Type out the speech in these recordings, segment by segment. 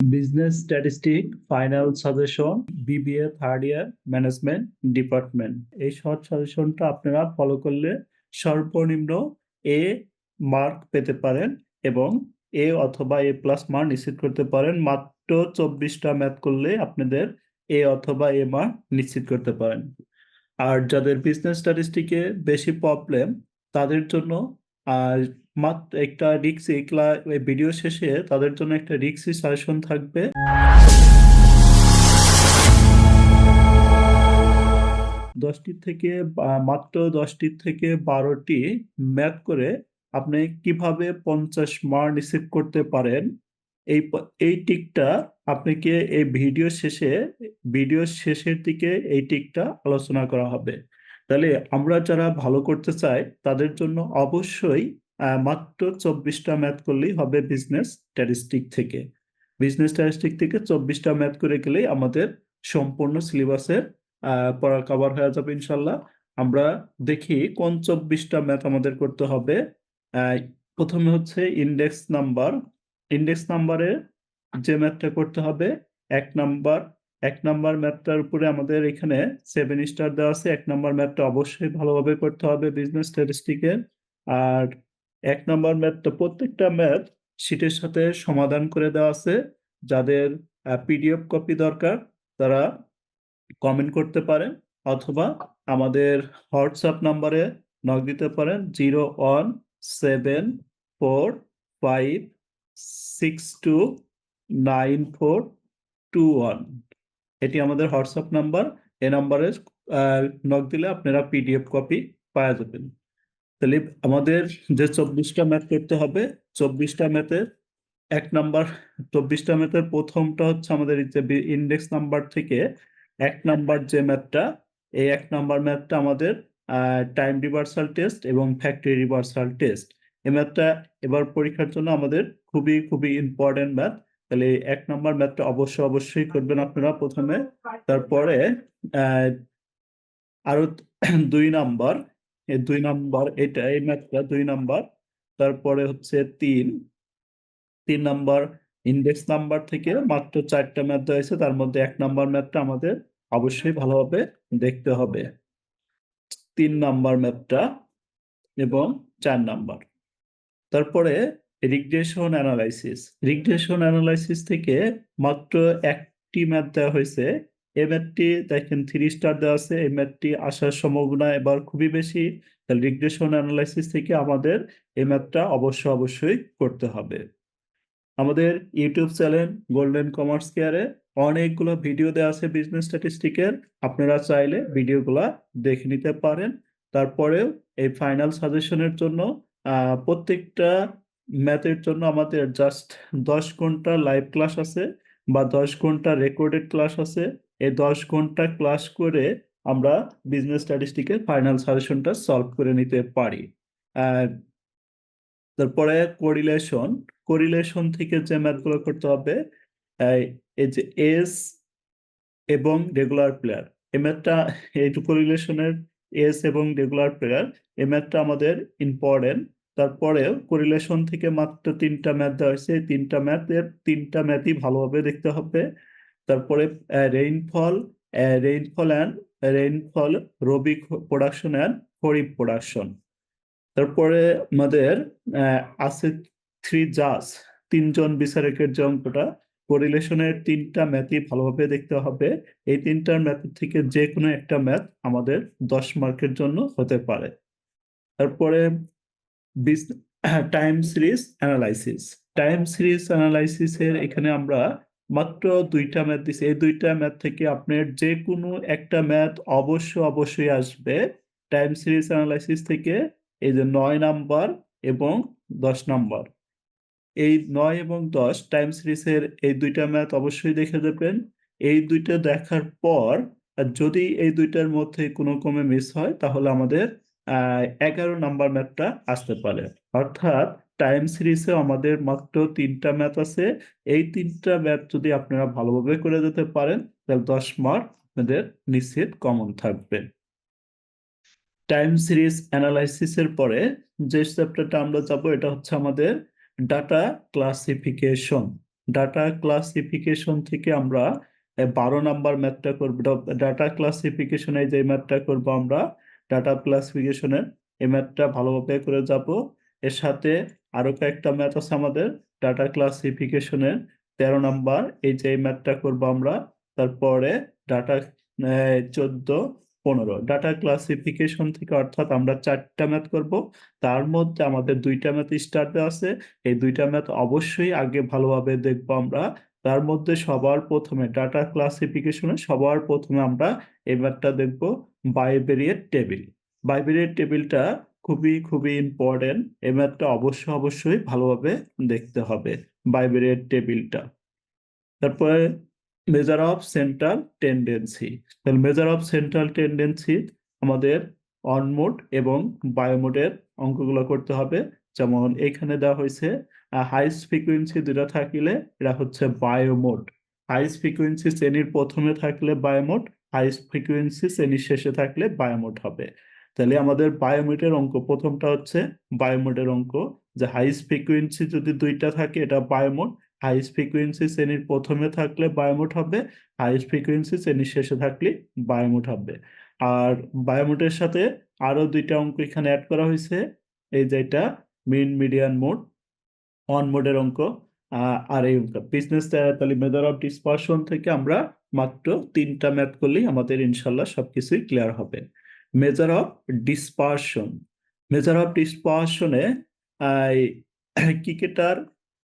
Business statistic final suggestion BBA third year management department. এই short সাজেশনটা আপনারা follow করলে সর্বনিম্ন এ মার্ক পেতে পারেন এবং এ অথবা এ প্লাস মার্ক নিশ্চিত করতে পারেন। মাত্র 24টা ম্যাথ করলে আপনাদের এ অথবা এ মার্ক নিশ্চিত করতে পারেন। আর যাদের বিজনেস স্ট্যাটিস্টিকে বেশি প্রবলেম তাদের জন্য আর মাত্র একটা রিক্সি ভিডিও শেষে তাদের জন্য একটা রিক্সি সাজেশন থাকবে। 10টি থেকে মাত্র 10টি থেকে 12টি ম্যাথ করে আপনি কিভাবে 50 মার্ক নিশ্চিত করতে পারেন, এই টিকটা আপনাকে এই ভিডিও শেষের দিকে এই টিকটা আলোচনা করা হবে। তাহলে আমরা যারা ভালো করতে চাই তাদের জন্য অবশ্যই মাত্র 24টা ম্যাথ করলেই হবে। বিজনেস স্ট্যাটিস্টিক থেকে 24টা ম্যাথ করে গেলেই আমাদের সম্পূর্ণ সিলেবাসের পড়া কভার হয়ে যাবে ইনশাল্লাহ। আমরা দেখি কোন 24টা ম্যাথ আমাদের করতে হবে। প্রথমে হচ্ছে ইন্ডেক্স নাম্বারে যে ম্যাথটা করতে হবে, এক নাম্বার এক নাম্বার ম্যাথটার উপরে আমাদের এখানে 7 স্টার দেওয়া আছে। এক নাম্বার ম্যাথটা অবশ্যই ভালোভাবে করতে হবে বিজনেস স্ট্যাটিস্টিকের। আর এক নাম্বার ম্যাথটা প্রত্যেকটা ম্যাথ শিটের সাথে সমাধান করে দেওয়া আছে। যাদের পিডিএফ কপি দরকার তারা কমেন্ট করতে পারেন অথবা আমাদের হোয়াটসঅ্যাপ নাম্বারে নক দিতে পারেন 0174562942 এটি আমাদের হোয়াটসঅ্যাপ নাম্বার। এই নাম্বারে নক দিলে আপনারা পিডিএফ কপি পাওয়া যাবেন। তাহলে আমাদের যে 24টা ম্যাথ করতে হবে, 24টা ম্যাথের এক নাম্বার 24টা ম্যাথের প্রথমটা হচ্ছে আমাদের ইন্ডেক্স নাম্বার থেকে এক নাম্বার যে ম্যাথটা, এই এক নাম্বার ম্যাথটা আমাদের টাইম রিভার্সাল টেস্ট এবং ফ্যাক্টরি রিভার্সাল টেস্ট। এই ম্যাথটা এবার পরীক্ষার জন্য আমাদের খুবই খুবই ইম্পর্টেন্ট ম্যাথ। তাহলে এই এক নাম্বার ম্যাথটা অবশ্যই করবেন আপনারা প্রথমে। তারপরে আরো 2 নাম্বার, এই ম্যাথটা 2 নাম্বার। তারপরে হচ্ছে 3 নাম্বার ইন্ডেক্স নাম্বার থেকে মাত্র 4টা ম্যাথ হয়েছে, তার মধ্যে এক নাম্বার ম্যাথটা আমাদের অবশ্যই ভালোভাবে দেখতে হবে। 3 নাম্বার ম্যাথটা এবং 4 নাম্বার। তারপরে রিগ্রেশন অ্যানালাইসিস থেকে মাত্র একটি ম্যাথ দেওয়া হয়েছে। এই ম্যাথটি দেখেন 3 স্টার দেওয়া আছে। এই ম্যাথটি আসার সম্ভাবনা এবার খুবই বেশি। তাহলে রিগ্রেশন অ্যানালাইসিস থেকে আমাদের এই ম্যাথটা অবশ্যই করতে হবে। আমাদের ইউটিউব চ্যানেল গোল্ডেন কমার্স কেয়ারে অনেকগুলো ভিডিও দেওয়া আছে বিজনেস স্ট্যাটিস্টিকের, আপনারা চাইলে ভিডিওগুলো দেখে নিতে পারেন। তারপরেও এই ফাইনাল সাজেশনের জন্য প্রত্যেকটা ম্যাথের জন্য আমাদের জাস্ট 10 ঘন্টা লাইভ ক্লাস আছে বা 10 ঘন্টা রেকর্ডেড ক্লাস আছে। এই 10 ঘন্টা ক্লাস করে আমরা বিজনেস স্ট্যাটিস্টিকের ফাইনাল সাজেশনটা সলভ করে নিতে পারি। তারপরে কোরিলেশন থেকে যে ম্যাথগুলো করতে হবে, এই যে এস এবং রেগুলার প্লেয়ার, এই ম্যাথটা এই কোরিলেশনের এস এবং রেগুলার প্লেয়ার এই ম্যাথটা আমাদের ইম্পর্টেন্ট। তারপরেও কোরিলেশন থেকে মাত্র 3টা ম্যাথ দেওয়া হয়েছে। এই 3টা ম্যাথই ভালোভাবে দেখতে হবে। তারপরে rainfall rainfall rabi production and kharif production. তারপরে আমাদের আছে 3জন বিচারকের যে অঙ্কটা, কোরিলেশনের 3টা ম্যাথই ভালোভাবে দেখতে হবে। এই 3টার ম্যাথ থেকে যে কোনো একটা ম্যাথ আমাদের 10 মার্কের জন্য হতে পারে। তারপরে টাইম সিরিজ অ্যানালাইসিসের এখানে আমরা মাত্র 2টা ম্যাথ দিছি। এই 2টা ম্যাথ থেকে আপনার যে কোনো একটা ম্যাথ অবশ্যই আসবে টাইম সিরিজ অ্যানালাইসিস থেকে। এই যে 9 নাম্বার এবং 10 নাম্বার, এই 9 এবং 10 টাইম সিরিজের এই 2টা ম্যাথ অবশ্যই দেখে দেবেন। এই 2টা দেখার পর যদি এই 2টার মধ্যে কোনো ক্রমে মিস হয় তাহলে আমাদের 11 নাম্বার ম্যাথটা আসতে পারে। অর্থাৎ টাইম সিরিজে আমাদের মাত্র 3টা ম্যাথ আছে। এই 3টা ম্যাথ যদি আপনারা ভালোভাবে করে যেতে পারেন তাহলে 10 মার্ক আপনাদের নিশ্চিত কমন থাকবে। টাইম সিরিজ অ্যানালাইসিসের পরে যে চ্যাপ্টারটা আমরা যাব এটা হচ্ছে আমাদের ডাটা ক্লাসিফিকেশন। ডাটা ক্লাসিফিকেশন থেকে আমরা 12 নাম্বার ম্যাথটা করবো। ডাটা ক্লাসিফিকেশনে যে ম্যাথটা করব আমরা, ডাটা ক্লাসিফিকেশনের এই ম্যাথটা ভালোভাবে করে যাব। এর সাথে আরো কয়েকটা ম্যাথ আছে আমাদের ডাটা ক্লাসিফিকেশনের 13 নাম্বার, এই যে ম্যাথটা করব আমরা। তারপরে ডাটা 14, 15 ডাটা ক্লাসিফিকেশন থেকে, অর্থাৎ আমরা 4টা ম্যাথ করব। তার মধ্যে আমাদের 2টা ম্যাথ স্টার্টে আছে, এই 2টা ম্যাথ অবশ্যই আগে ভালোভাবে দেখবো আমরা। তার মধ্যে সবার প্রথমে ডাটা ক্লাসিফিকেশনে সবার প্রথমে আমরা এই ম্যাথটা দেখবো, বাইভেরিয়েট টেবিল। বাইভেরিয়েট টেবিলটা খুবই খুবই ইম্পর্টেন্ট, এই ম্যাথটা অবশ্যই ভালোভাবে দেখতে হবে বাইভেরিয়েট টেবিলটা। তারপরে মেজার অফ সেন্ট্রাল টেন্ডেন্সি। তাহলে মেজার অফ সেন্ট্রাল টেন্ডেন্সি আমাদের অন মোড এবং বায়োমোডের অঙ্কগুলো করতে হবে। যেমন এখানে দেওয়া হয়েছে হাইস্ট ফ্রিকোয়েন্সি দুটা থাকলে এটা হচ্ছে বায়োমোড। হাইস্ট ফ্রিকোয়েন্সি শ্রেণীর প্রথমে থাকলে বায়োমোড, হাইস্ট ফ্রিকোয়েন্সি শ্রেণীর শেষে থাকলে বায়োমোড হবে। তাহলে আমাদের বায়োমোডের অঙ্ক প্রথমটা হচ্ছে বায়োমোডের অঙ্ক, যে হাইস্ট ফ্রিকোয়েন্সি যদি 2টা থাকে এটা বায়োমোড, হাইস্ট ফ্রিকোয়েন্সি শ্রেণীর প্রথমে থাকলে বায়োমোড হবে, হাইস্ট ফ্রিকোয়েন্সি শ্রেণীর শেষে থাকলে বায়োমোড হবে। আর বায়োমোডের সাথে আরো 2টা অঙ্ক এখানে অ্যাড করা হয়েছে, এই যেটা মিন মিডিয়ান মোড, অন মোডের অঙ্ক। আর এই অঙ্ক বিজনেস, তাহলে মেথড অফ ডিসপারশন থেকে আমরা মাত্র 3টা ম্যাথ করলেই আমাদের ইনশাল্লাহ সবকিছুই ক্লিয়ার হবে। Measure of dispersion. Measure of ডিসপারশনে ক্রিকেটার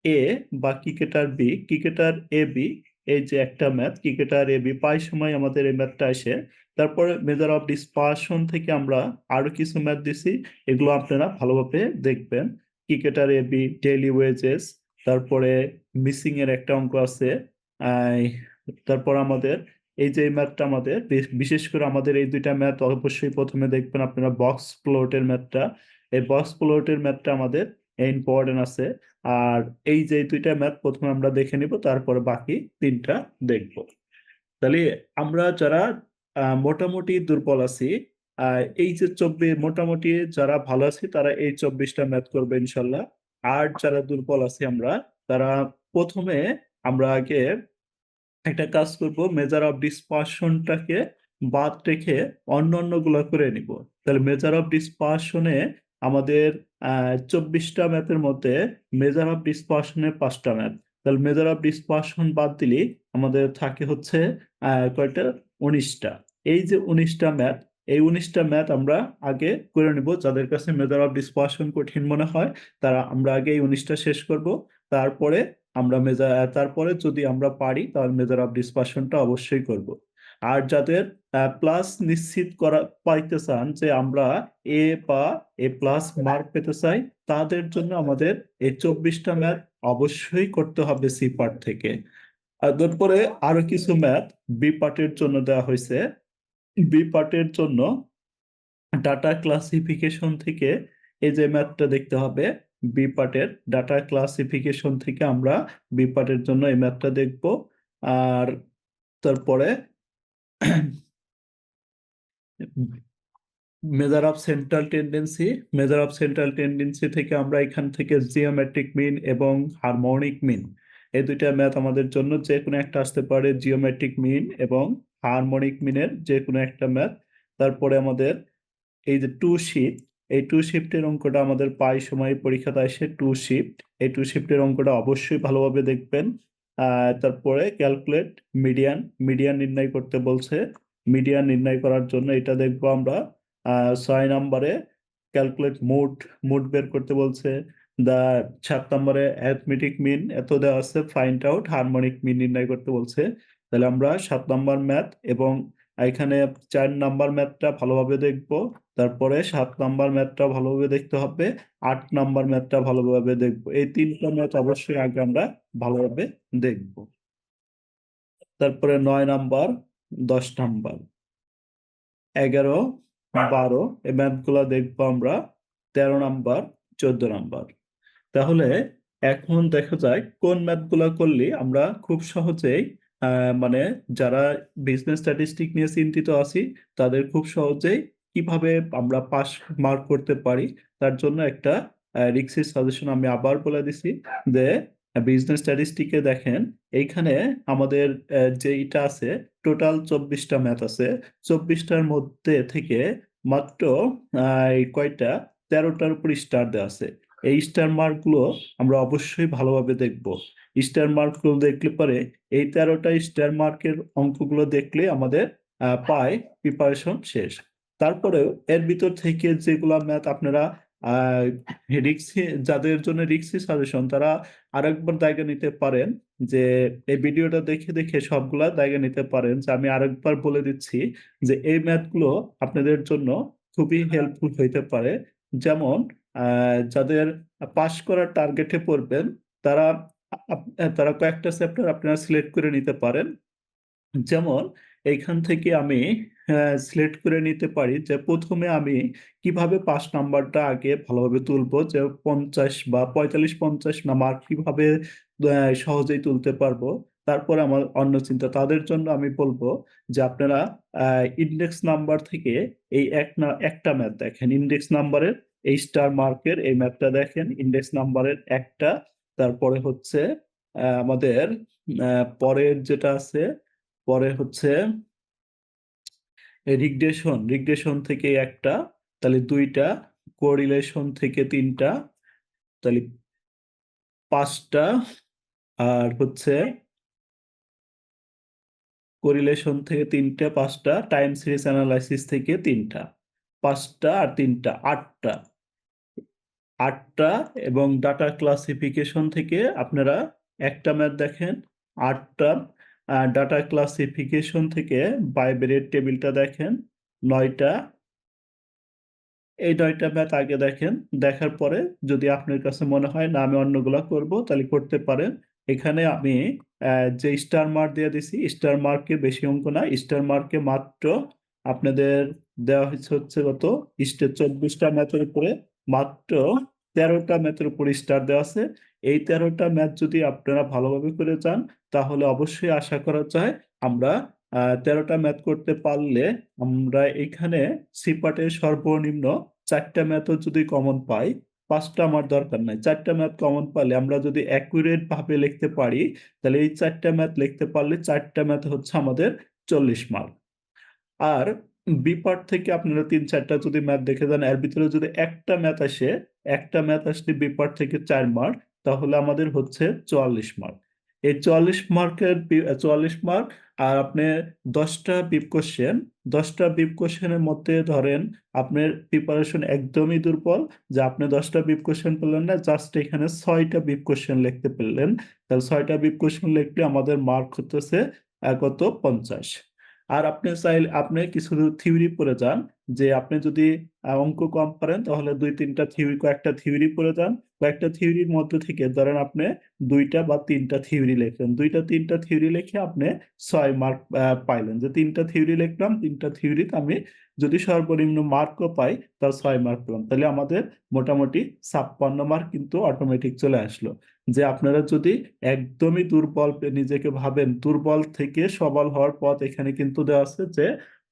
এ বা cricketer B, cricketer A B, এই যে একটা ম্যাথ ক্রিকেটার এ বি, প্রায় সময় আমাদের এই ম্যাথটা আসে। তারপরে মেজার অফ ডিসপারশন থেকে আমরা আরো কিছু ম্যাথ দিছি, এগুলো আপনারা ভালোভাবে দেখবেন। Cricketer A B, daily wages, তারপরে মিসিং এর একটা অঙ্ক আছে। আহ, তারপর আমাদের এই যে ম্যাথটা আমাদের বিশেষ করে আমাদের এই 2টা ম্যাথ অবশ্যই প্রথমে দেখবেন আপনারা, বক্স প্লটের ম্যাথটা। এই বক্স প্লটের ম্যাথটা আমাদের ইম্পর্টেন্ট আছে। আর এই যে 2টা ম্যাথ প্রথমে আমরা দেখে নিব, তারপরে বাকি 3টা দেখব। তাহলে আমরা যারা মোটামুটি দুর্বল আছি, এই যে 24, মোটামুটি যারা ভালো আছি তারা এই 24টা ম্যাথ করবে ইনশাল্লাহ। আর যারা দুর্বল আছি আমরা, তারা প্রথমে আমরা আগে একটা কাজ করব, মেজার অফ ডিসপারশনটাকে বাদ রেখে অন্যান্য গুলা করে নিব। তাহলে মেজার অফ ডিসপারশনে আমাদের 24টা ম্যাথের মধ্যে মেজার অফ ডিসপারশনে 5টা ম্যাথ। তাহলে মেজার অফ ডিসপারশন বাদ দিলে আমাদের থাকে হচ্ছে কয়টা, 19টা। এই যে 19টা ম্যাথ, এই 19টা ম্যাথ আমরা আগে করে নিব। যাদের কাছে মেজার অফ ডিসপারশন কঠিন মনে হয় তারা, আমরা আগে এই 19টা শেষ করব। তারপরে তারপরে যদি আমরা পারি তাহলে মেজার অফ ডিসপারশনটা অবশ্যই করব। আর যাদের প্লাস নিশ্চিত করা পাইতে চান, যে আমরা এ বা এ প্লাস মার্ক পেতে চাই, তাদের জন্য আমাদের এই 24টা ম্যাথ অবশ্যই করতে হবে সি পার্ট থেকে। আর তারপরে আরো কিছু ম্যাথ বি পার্টের জন্য দেওয়া হয়েছে। বি পার্টের জন্য ডাটা ক্লাসিফিকেশন থেকে এই যে ম্যাথটা দেখতে হবে, বি পার্টের ডাটা ক্লাসিফিকেশন থেকে আমরা বি পার্টের জন্য এই ম্যাথটা দেখব। আর তারপরে measure of central tendency, measure of central tendency থেকে আমরা এখান থেকে জিওমেট্রিক মিন এবং হারমোনিক মিন, এই 2টা ম্যাথ আমাদের জন্য যে কোনো একটা আসতে পারে, জিওমেট্রিক মিন এবং হারমোনিক মিনের যে কোনো একটা ম্যাথ। তারপরে আমাদের এই যে টু শিফট, এই টু শিফটের অঙ্কটা আমাদের প্রায় সময় পরীক্ষাতে আসে। টু শিফট, এই টু শিফটের অঙ্কটা অবশ্যই ভালোভাবে দেখবেন। তারপরে ক্যালকুলেট মিডিয়ান, মিডিয়ান নির্ণয় করতে বলছে। মিডিয়ান নির্ণয় করার জন্য এটা দেখবো আমরা। 6 নম্বরে ক্যালকুলেট মুড, মুড বের করতে বলছে। দা 7 নম্বরে অ্যারিথমেটিক মিন এত দেওয়া আছে, ফাইন্ড আউট হারমোনিক মিন নির্ণয় করতে বলছে। তাহলে আমরা 7 নম্বর ম্যাথ এবং এখানে 4 নম্বর ম্যাথটা ভালোভাবে দেখবো। তারপরে 7 নম্বর ম্যাথটা ভালোভাবে দেখতে হবে, 8 নম্বর ম্যাথটা ভালোভাবে দেখবো। এই 3টা ম্যাথ অবশ্যই আগে আমরা ভালোভাবে দেখবো। তারপরে 9 নম্বর, 10 নম্বর, 11, 12 এই ম্যাথগুলো দেখবো আমরা। 13 নম্বর, 14 নম্বর। তাহলে এখন দেখা যায় কোন ম্যাথগুলো করলে আমরা খুব সহজেই মানে যারা বিজনেস স্ট্যাটিস্টিক নিয়ে চিন্তিত আছি তাদের খুব সহজেই কিভাবে আমরা পাস মার্ক করতে পারি, তার জন্য একটা রিক্সের সাজেশন আমি আবার বলে দিছি, যে বিজনেস স্ট্যাটিস্টিকে দেখেন, এইখানে আমাদের যে এটা আছে, টোটাল 24টা ম্যাথ আছে। 24টার মধ্যে থেকে মাত্র এই কয়টা, 13টার উপর স্টার দেওয়া আছে। এই স্টার মার্ক গুলো আমরা অবশ্যই ভালোভাবে দেখব। স্টার মার্ক গুলো দেখলে পরে এই 13টা স্টার মার্কের অঙ্কগুলো দেখলে আমাদের পায় প্রিপারেশন শেষ। তারপরেও এর ভিতর থেকে যেগুলা ম্যাথ আপনারা আহ রিক্সি, যাদের জন্য রিক্সি সাজেশন, তারা আরেকবার জায়গা নিতে পারেন, যে এই ভিডিওটা দেখে দেখে সবগুলা জায়গা নিতে পারেন। যে আমি আরেকবার বলে দিচ্ছি যে এই ম্যাথগুলো আপনাদের জন্য খুবই হেল্পফুল হইতে পারে। যেমন যাদের পাশ করার টার্গেটে পড়বেন, তারা তারা কয়েকটা চ্যাপ্টার আপনারা সিলেক্ট করে নিতে পারেন। যেমন এইখান থেকে আমি সিলেক্ট করে নিতে পারি যে প্রথমে আমি কিভাবে 5 নাম্বারটা আগে ভালোভাবে তুলবো, যে 50 বা 45-50 না মার্ক কিভাবে সহজেই তুলতে পারবো। তারপর আমার অন্য চিন্তা, তাদের জন্য আমি বলবো যে আপনারা ইন্ডেক্স নাম্বার থেকে এই একটা ম্যাথ দেখেন, ইন্ডেক্স নাম্বারের এই স্টার মার্কের এই ম্যাথটা দেখেন, ইন্ডেক্স নাম্বারের একটা। তারপরে হচ্ছে আমাদের পরের যেটা আছে, পরে হচ্ছে রিগ্রেশন, রিগ্রেশন থেকে একটা, তাহলে দুইটা, কোরিলেশন থেকে তিনটা, তাহলে পাঁচটা, আর হচ্ছে কোরিলেশন থেকে তিনটা, পাঁচটা, টাইম সিরিজ অ্যানালাইসিস থেকে তিনটা, পাঁচটা আর তিনটা, আটটা, আটটা। এবং ডাটা ক্লাসিফিকেশন থেকে আপনারা একটা ম্যাথ দেখেন, আটটা। ডাটা ক্লাসিফিকেশন থেকে বাইবেরের টেবিলটা দেখেন, নয়টা। এই 9টা ম্যাথ আগে দেখেন, দেখার পরে যদি আপনার কাছে মনে হয় না আমি অন্যগুলা করব, তাহলে করতে পারেন। এখানে আমি যে স্টার মার্ক দিয়ে দিছি, স্টার মার্কে বেশি অঙ্ক না, স্টার মার্কে মাত্র আপনাদের দেওয়া হচ্ছে হচ্ছে কত, 24টা ম্যাথের উপরে মাত্র 13টা ম্যাথের উপরে স্টার দেওয়া আছে। এই 13টা ম্যাথ যদি আপনারা ভালোভাবে করে যান, তাহলে অবশ্যই আশা করা যায় আমরা 13টা ম্যাথ করতে পারলে আমরা এখানে সিপাটের সর্বনিম্ন 4টা ম্যাথও যদি কমন পাই, 5টা আমার দরকার নাই, 4টা ম্যাথ কমন পাইলে আমরা যদি অ্যাকুরেট ভাবে লিখতে পারি, তাহলে এই 4টা ম্যাথ লিখতে পারলে 4টা ম্যাথ হচ্ছে আমাদের 40 মার্ক। আর বি পার্ট থেকে আপনারা 3-4টা যদি ম্যাথ দেখে যান, এর ভিতরে যদি একটা ম্যাথ আসে, একটা ম্যাথ আসলে বি পার্ট থেকে 4 মার্ক, তাহলে আমাদের হচ্ছে 44 মার্ক। এই 44 মার্কের 44 মার্ক। আর আপনি 10টা বিপ কোশ্চেন, 10টা বিপ কোশ্চেনের মধ্যে ধরেন আপনার প্রিপারেশন একদমই দুর্বল, যে আপনি 10টা বিপ কোশ্চেন পেলেন না, জাস্ট এখানে 6টা বিপ কোশ্চেন লিখতে পারলেন, তাহলে 6টা বিপ কোশ্চেন লিখলে আমাদের মার্ক হতেছে কত, 50। আর আপনি চাইলে আপনি কিছু থিওরি পড়ে যান, যে আপনি যদি অঙ্ক কম পারেন, তাহলে 2-3টা থিওরি, কয়েকটা থিওরি পড়ে যান। কয়েকটা থিওরির মধ্যে থেকে ধরেন আপনি 2টা বা 3টা থিওরি লিখলেন, 2টা-3টা থিওরি লিখে আপনি 6 মার্ক পাইলেন, যে 3টা থিওরি লিখলাম, 3টা থিওরিতে আমি যদি সর্বনিম্ন মার্কও পাই, তাও 6 মার্ক পেলাম, তাহলে আমাদের মোটামুটি 56 মার্ক কিন্তু অটোমেটিক চলে আসলো। যে আপনারা যদি একদমই দুর্বল নিজেকে ভাবেন, দুর্বল থেকে সবল হওয়ার পথ এখানে কিন্তু দেওয়া আছে, যে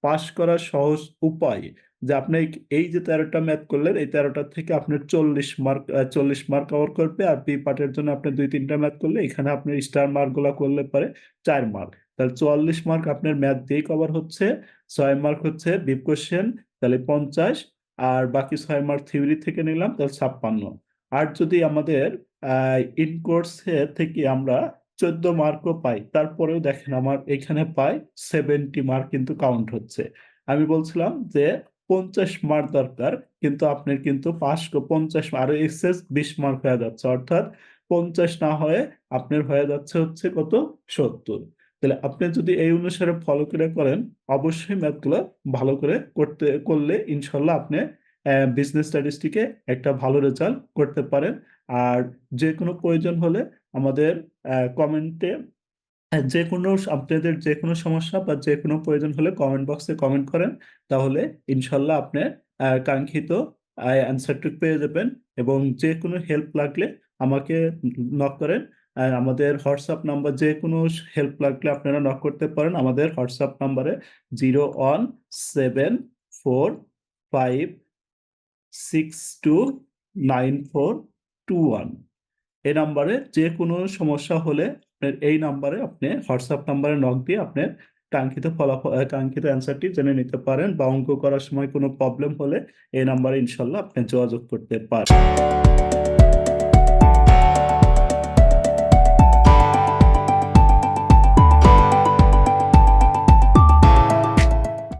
পাশ করার সহজ উপায়, যে আপনি এই যে 13টা ম্যাথ করলেন, এই 13টা থেকে আপনার 40 মার্ক, 40 মার্ক কভার করবে। আর বি পার্টের জন্য আপনি 2-3টা ম্যাথ করলে এখানে আপনার স্টার মার্ক গুলা করলে পারে 4 মার্ক, তাহলে 44 মার্ক আপনার ম্যাথ দিয়ে কভার হচ্ছে। 6 মার্ক হচ্ছে বিপ কোশ্চেন, তাহলে 50। আর বাকি 6 মার্ক থিওরি থেকে নিলাম, তাহলে 56। আর যদি আমাদের ইন কোর্সে থেকে আমরা 14 মার্কও পাই, তারপরেও দেখেন আমার এখানে পাই 70 মার্ক কিন্তু কাউন্ট হচ্ছে। আমি বলছিলাম যে 50 মার্ক দরকার, কিন্তু আপনার কিন্তু 50 আরো এক্সেস 20 মার্ক হয়ে যাচ্ছে, অর্থাৎ 50 না হয়ে আপনার হয়ে যাচ্ছে হচ্ছে কত, 70। তাহলে আপনি যদি এই অনুসারে ফলো করে করেন, অবশ্যই ম্যাথগুলো ভালো করে করলে ইনশাল্লাহ আপনি বিজনেস স্ট্যাটিস্টিকে একটা ভালো রেজাল্ট করতে পারেন। আর যে কোনো প্রয়োজন হলে আমাদের কমেন্টে, যে কোনো আপনাদের যে কোনো সমস্যা বা যে কোনো প্রয়োজন হলে কমেন্ট বক্সে কমেন্ট করেন, তাহলে ইনশাল্লাহ আপনি কাঙ্ক্ষিত অ্যান্সারটুকু পেয়ে যাবেন। এবং যে কোনো হেল্প লাগলে আমাকে নক করেন। আর আমাদের হোয়াটসঅ্যাপ নাম্বার, যে কোনো হেল্প লাগলে আপনারা নক করতে পারেন আমাদের হোয়াটসঅ্যাপ নাম্বারে, 0174562942 1। এই নাম্বারে যে কোনো সমস্যা হলে আপনার এই নাম্বারে আপনি হোয়াটসঅ্যাপ নাম্বারে নক দিয়ে আপনার কাঙ্ক্ষিত ফলাফল কাঙ্ক্ষিত অ্যান্সারটি জেনে নিতে পারেন, বা অঙ্ক করার সময় কোনো প্রবলেম হলে এই নাম্বারে ইনশাল্লাহ আপনি যোগাযোগ করতে পারেন।